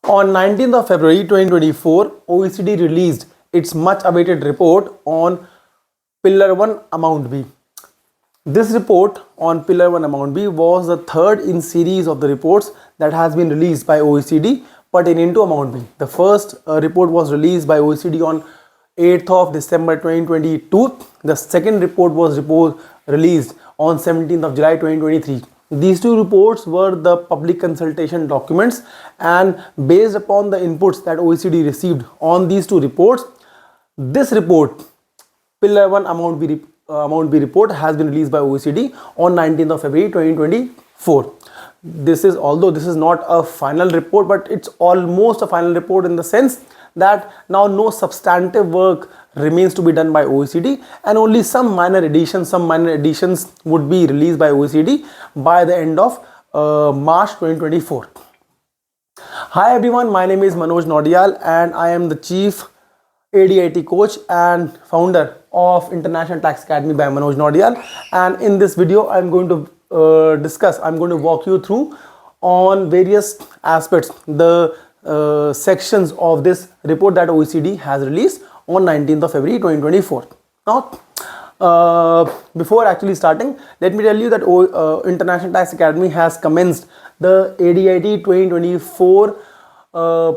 On 19th of February 2024, OECD released its much awaited report on Pillar 1 Amount B. This report on Pillar 1 Amount B was the third in series of the reports that has been released by OECD pertaining to Amount B. The first report was released by OECD on 8th of December 2022. The second report was released on 17th of July 2023. These two reports were the public consultation documents, and based upon the inputs that OECD received on these two reports, this report, Pillar 1 Amount B report, has been released by OECD on 19th of February 2024. Although this is not a final report, but it's almost a final report in the sense that now no substantive work remains to be done by OECD, and only some minor additions would be released by OECD by the end of March 2024. Hi everyone, my name is Manoj Naudiyal and I am the Chief ADIT coach and founder of International Tax Academy by Manoj Naudiyal, and in this video I'm going to walk you through on various aspects, the sections of this report that OECD has released on 19th of February 2024. Now, before actually starting, let me tell you that International Tax Academy has commenced the ADIT 2024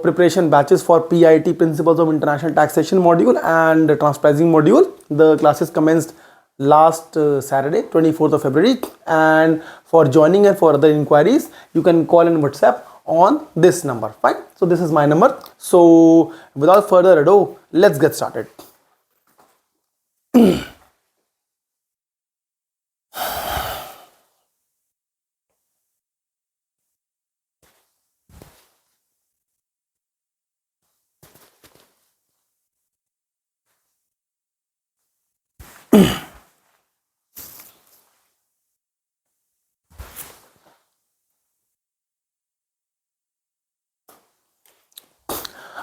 preparation batches for PIT, Principles of International Taxation module, and the Transpricing module. The classes commenced last Saturday, 24th of February, and for joining and for other inquiries, you can call and WhatsApp on this number. Fine, so this is my number. So without further ado, let's get started.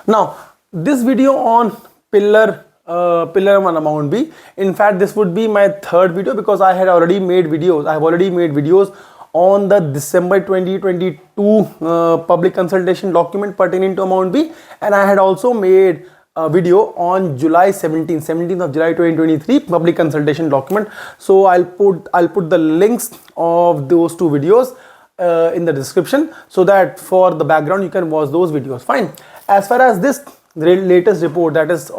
Now, this video on Pillar 1 Amount B, in fact this would be my third video, because I have already made videos on the December 2022 public consultation document pertaining to Amount B, and I had also made a video on July 17th of July 2023 public consultation document. So I'll put the links of those two videos in the description, so that for the background you can watch those videos. Fine. As far as this latest report that is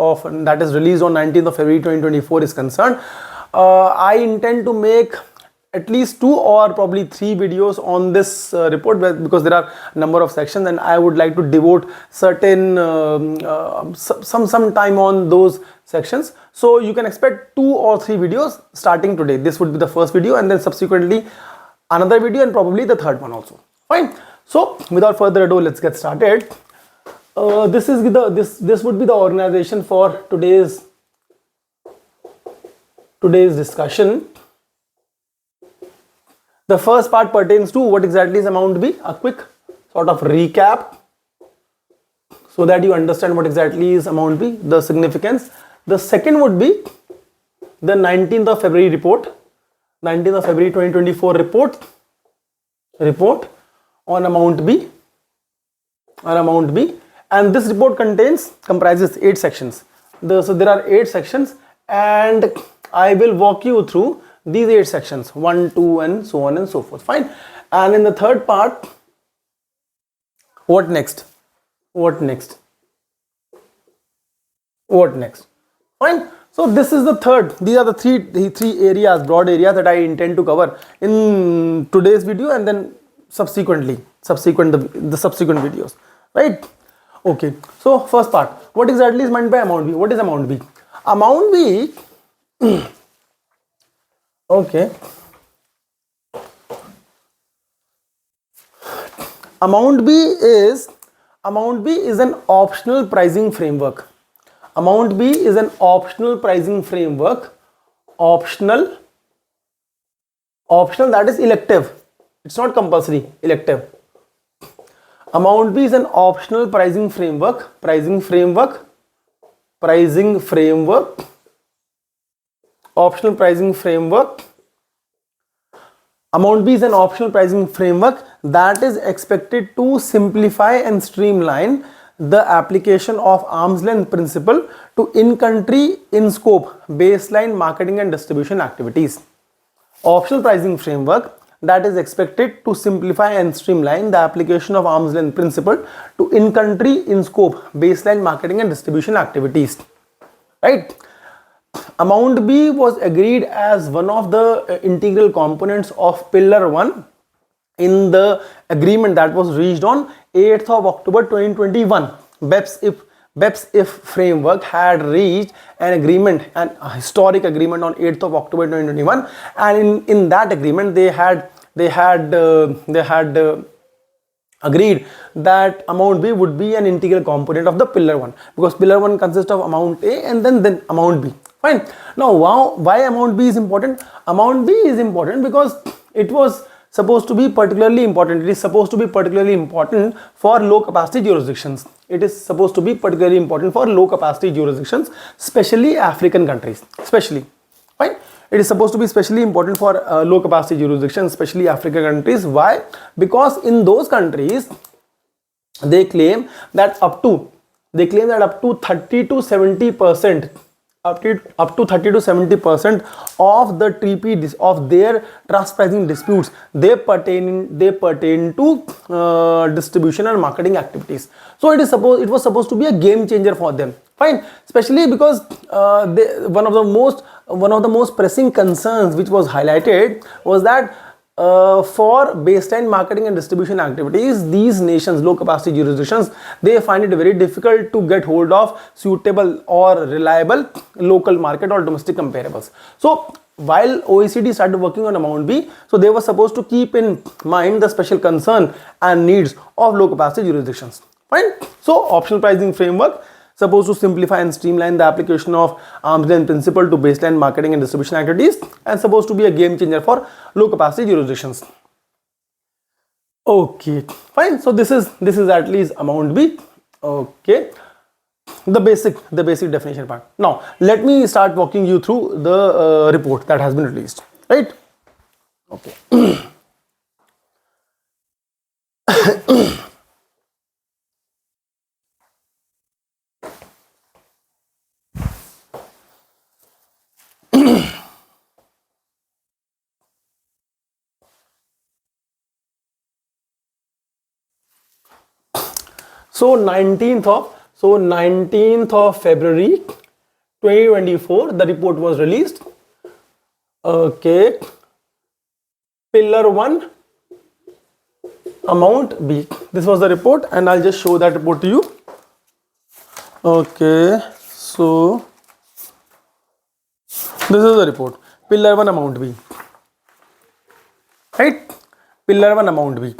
released on 19th of February 2024 is concerned, I intend to make at least 2 or probably 3 videos on this report, because there are a number of sections and I would like to devote certain some time on those sections. So you can expect 2 or 3 videos starting today. This would be the first video, and then subsequently another video, and probably the third one also. Fine. So without further ado, let's get started. This would be the organization for today's discussion. The first part pertains to what exactly is Amount B, a quick sort of recap, so that you understand what exactly is Amount B, the significance. The second would be the 19th of February report, 19th of February 2024 report on Amount B, and this report comprises 8 sections. So there are 8 sections, and I will walk you through these 8 sections, 1, 2, and so on and so forth. Fine. And in the third part, what next? Fine. So this is the third. These are the three areas, broad areas, that I intend to cover in today's video, and then the subsequent videos. Right? Okay. So first part, what exactly is meant by Amount B? What is Amount B? Amount B. Okay. Amount B is an optional pricing framework. Amount B is an optional pricing framework. Optional, that is elective. It's not compulsory, elective. Amount B is an optional pricing framework. Optional pricing framework Amount B is an optional pricing framework that is expected to simplify and streamline the application of arm's length principle to in-country, in-scope, baseline marketing and distribution activities. Optional pricing framework that is expected to simplify and streamline the application of arm's length principle to in-country, in-scope, baseline marketing and distribution activities. Right? Amount B was agreed as one of the integral components of Pillar 1 in the agreement that was reached on 8th of October 2021. BEPS-IF framework had reached an agreement, an historic agreement on 8th of October 2021, and in that agreement they had agreed that amount B would be an integral component of the Pillar 1, because Pillar 1 consists of amount A and then amount B. Fine. Now, why amount B is important? Amount B is important because it was supposed to be particularly important. It is supposed to be particularly important for low capacity jurisdictions. It is supposed to be particularly important for low capacity jurisdictions, especially African countries. Especially, fine. It is supposed to be especially important for low capacity jurisdictions, especially African countries. Why? Because in those countries, they claim that up to 30 to 70%. Up to 30 to 70% of the TP of their trust pricing disputes they pertain to distribution and marketing activities. So it was supposed to be a game changer for them. Fine, especially because one of the most pressing concerns which was highlighted was that for baseline marketing and distribution activities, these nations, low capacity jurisdictions, they find it very difficult to get hold of suitable or reliable local market or domestic comparables. So while OECD started working on amount B, so they were supposed to keep in mind the special concern and needs of low capacity jurisdictions. Fine. So optional pricing framework supposed to simplify and streamline the application of arm's length principle to baseline marketing and distribution activities, and supposed to be a game changer for low capacity jurisdictions. Okay, fine. So this is at least amount B. Okay, the basic definition part. Now let me start walking you through the report that has been released. Right? Okay. So 19th of February 2024, the report was released. Okay, Pillar 1, amount B. This was the report, and I'll just show that report to you. Okay, so this is the report. Pillar 1, amount B. Right? Pillar 1, amount B.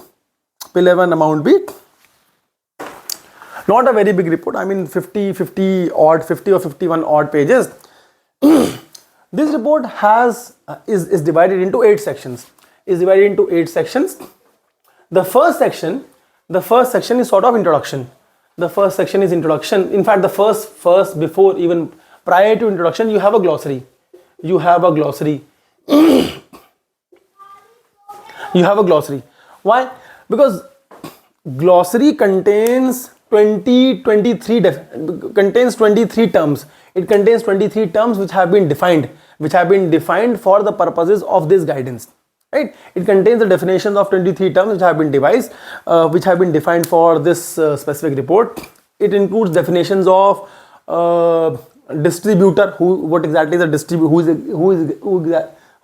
Pillar 1, amount B. Not a very big report. I mean 50 or 51 odd pages. This report is divided into 8 sections. The first section is sort of introduction. The first section is introduction. In fact, the first before, even prior to introduction, you have a glossary. You have a glossary. Why? Because glossary contains 23 terms. It contains 23 terms which have been defined for the purposes of this guidance. Right? It contains the definitions of 23 terms which have been defined for this specific report. It includes definitions of distributor, who exactly is a distributor,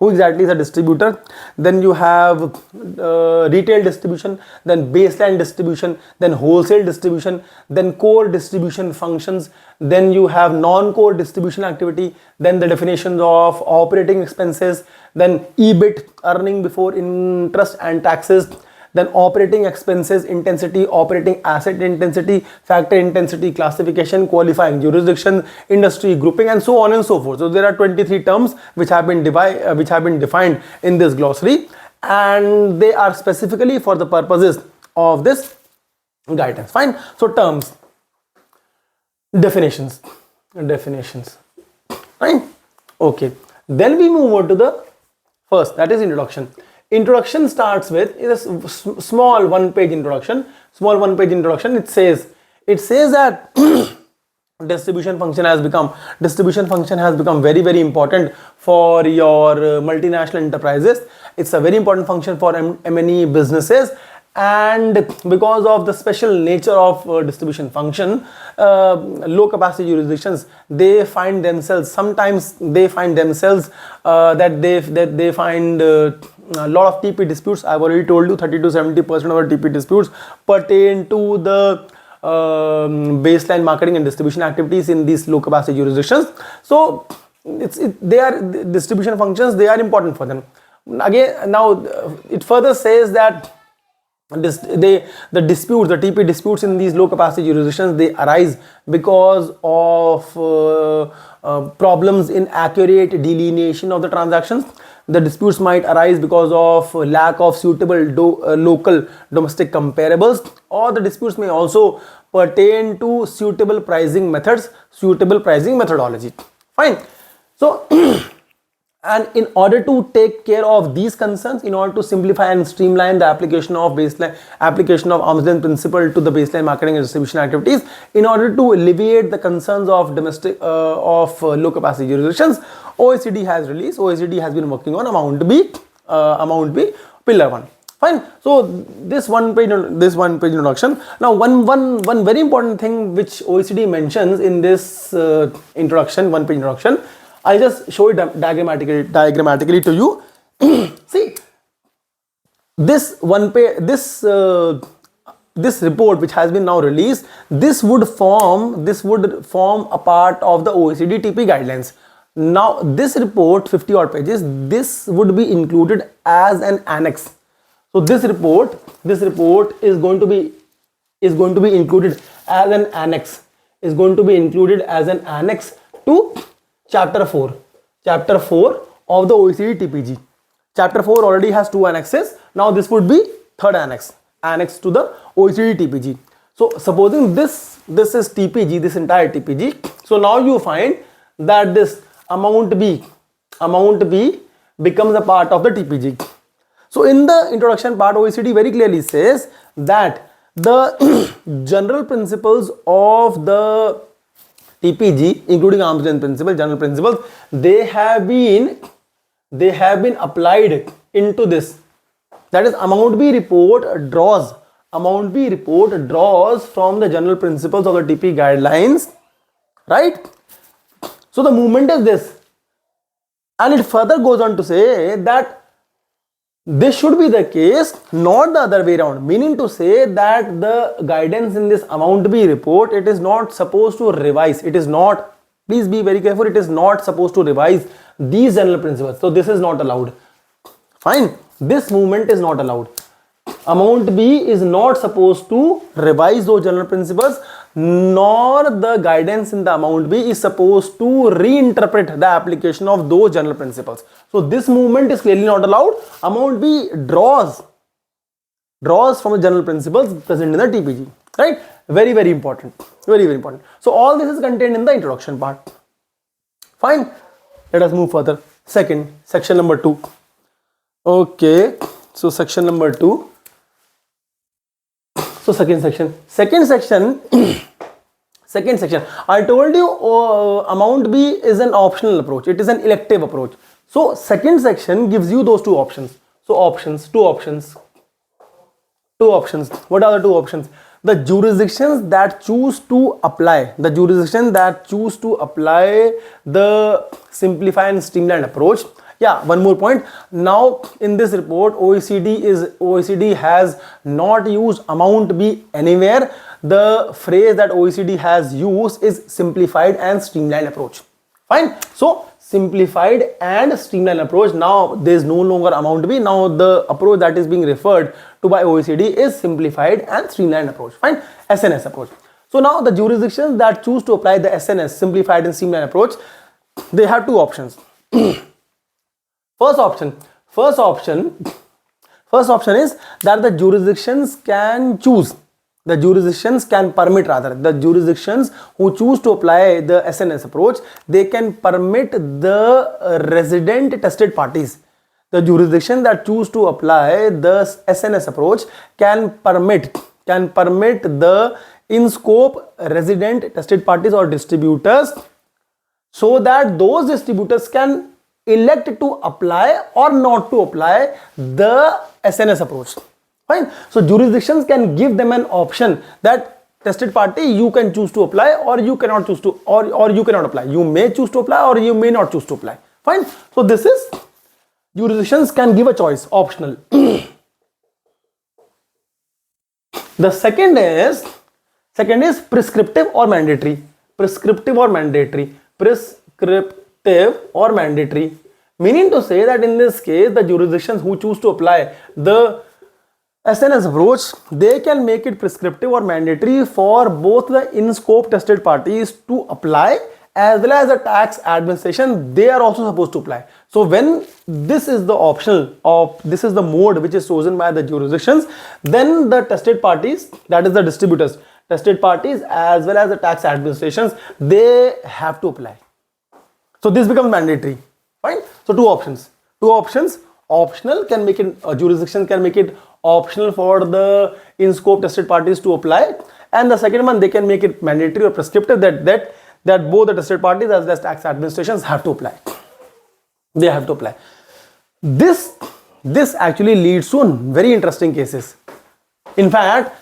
who exactly is a distributor. Then you have retail distribution, then baseline distribution, then wholesale distribution, then core distribution functions, then you have non-core distribution activity, then the definitions of operating expenses, then EBIT, earning before interest and taxes, then operating expenses intensity, operating asset intensity, factor intensity, classification, qualifying jurisdiction, industry grouping, and so on and so forth. So there are 23 terms which have been defined in this glossary, and they are specifically for the purposes of this guidance. Fine. So terms, definitions. Fine. Okay. Then we move on to the first, that is introduction. introduction starts with is a small one-page introduction. It says that distribution function has become very, very important for your multinational enterprises. It's a very important function for M&E businesses, and because of the special nature of distribution function, low capacity jurisdictions, they find themselves that they find a lot of TP disputes. I've already told you 30 to 70% of the TP disputes pertain to the baseline marketing and distribution activities in these low capacity jurisdictions. So they are distribution functions, they are important for them. Again, now it further says that the TP disputes in these low capacity jurisdictions, they arise because of problems in accurate delineation of the transactions. The disputes might arise because of lack of suitable local domestic comparables, or the disputes may also pertain to suitable pricing methodology. Fine. So and in order to take care of these concerns, in order to simplify and streamline the application of arm's length principle to the baseline marketing and distribution activities, in order to alleviate the concerns of low capacity jurisdictions, OECD has been working on amount B pillar 1. Fine. So this one page introduction. Now one very important thing which OECD mentions in this introduction, one page introduction, I'll just show it diagrammatically to you. See, this report which has been now released, this would form a part of the OECD TP guidelines. Now this report, 50 odd pages, this would be included as an annex. So this report is going to be included as an annex. To Chapter 4 of the OECD TPG. Chapter 4 already has 2 annexes. Now this would be third annex to the OECD TPG. So supposing this is TPG, this entire TPG. So now you find that this amount B becomes a part of the TPG. So in the introduction part, OECD very clearly says that the general principles of the TPG, including arm's length principle, general principles, they have been applied into this. That is, amount B report draws from the general principles of the TP guidelines, right? So the movement is this, and it further goes on to say that this should be the case, not the other way around, meaning to say that the guidance in this amount B report, it is not supposed to revise. It is not, please be very careful, it is not supposed to revise these general principles. So this is not allowed. Fine. This movement is not allowed. Amount B is not supposed to revise those general principles, nor the guidance in the amount B is supposed to reinterpret the application of those general principles. So this movement is clearly not allowed. Amount B draws from the general principles present in the TPG, right? Very, very important. Very, very important. So all this is contained in the introduction part. Fine. Let us move further. Section number 2. Okay. So section number 2. So second section. I told you amount B is an optional approach. It is an elective approach. So second section gives you those two options. So two options. What are the two options? The jurisdictions that choose to apply the simplify and streamline approach. Yeah, one more point. Now in this report, OECD has not used amount B anywhere. The phrase that OECD has used is simplified and streamlined approach. Fine. So simplified and streamlined approach. Now there is no longer amount B. Now the approach that is being referred to by OECD is simplified and streamlined approach. Fine. SNS approach. So now the jurisdictions that choose to apply the SNS, simplified and streamlined approach, they have two options. First option is that the jurisdictions can permit the jurisdictions who choose to apply the SNS approach, they can permit the resident tested parties. the jurisdiction that choose to apply the SNS approach can permit the in-scope resident tested parties or distributors, so that those distributors can elect to apply or not to apply the SNS approach. Fine. So jurisdictions can give them an option that tested party, you can choose to apply or you cannot choose to, or you cannot apply. You may choose to apply or you may not choose to apply. Fine. So this is, jurisdictions can give a choice, optional. The second is prescriptive or mandatory. Prescriptive or mandatory. Prescriptive or mandatory. Meaning to say that in this case, the jurisdictions who choose to apply the SNS approach, they can make it prescriptive or mandatory for both the in-scope tested parties to apply, as well as the tax administration, they are also supposed to apply. So when this is the optional, of this is the mode which is chosen by the jurisdictions, then the tested parties, that is the distributors, tested parties as well as the tax administrations, they have to apply. So this becomes mandatory. Fine. So two options. Optional can make it, jurisdiction can make it optional for the in-scope tested parties to apply, and the second one, they can make it mandatory or prescriptive, that both the tested parties as well as tax administrations have to apply. They have to apply. This actually leads to very interesting cases. In fact,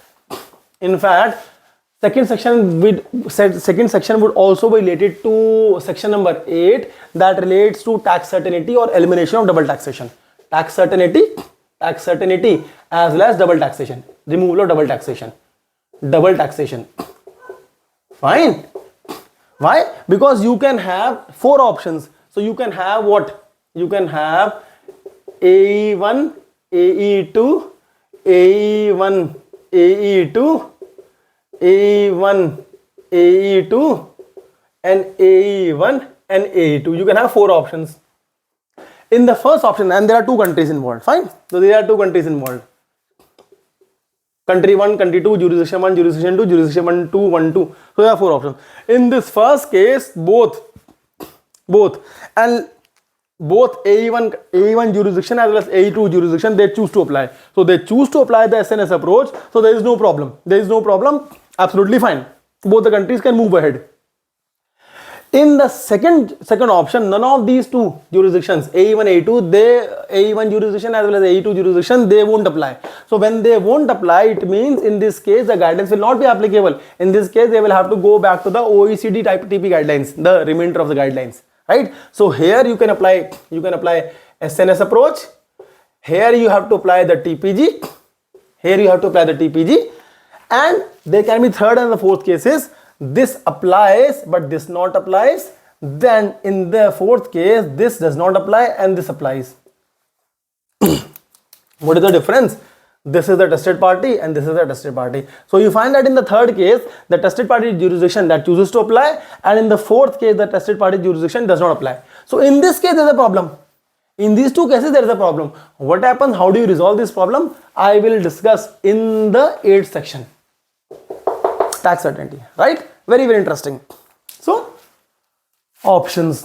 second section would also be related to section number 8, that relates to tax certainty or elimination of double taxation. Tax certainty as well as double taxation, removal of double taxation. Fine. Why? Because you can have 4 options. So you can have what? You can have AE1, AE2, AE1, AE2, AE1, AE2, and AE1 and AE2. You can have 4 options. In the first option, and there are 2 countries involved. Fine. So there are 2 countries involved. Country 1, country 2, jurisdiction 1, jurisdiction 2, jurisdiction 1, 2, 1, 2. So there are 4 options. In this first case, both AE1 jurisdiction as well as AE2 jurisdiction, they choose to apply. So they choose to apply the SNS approach. So there is no problem. Absolutely fine. Both the countries can move ahead. In the second option, none of these 2 jurisdictions, AE1, AE2, AE1 jurisdiction as well as AE2 jurisdiction, they won't apply. So when they won't apply, it means in this case the guidance will not be applicable. In this case, they will have to go back to the OECD type TP guidelines, the remainder of the guidelines, right? So here you can apply SNS approach. Here you have to apply the TPG. And there can be third and the fourth cases. This applies but this not applies. Then in the fourth case, this does not apply and this applies. What is the difference? This is the tested party and this is the tested party. So you find that in the third case, the tested party jurisdiction that chooses to apply, and in the fourth case, the tested party jurisdiction does not apply. So in this case, there is a problem. In these 2 cases, there is a problem. What happens? How do you resolve this problem? I will discuss in the 8th section. Tax certainty, right? Very, very interesting. So, options.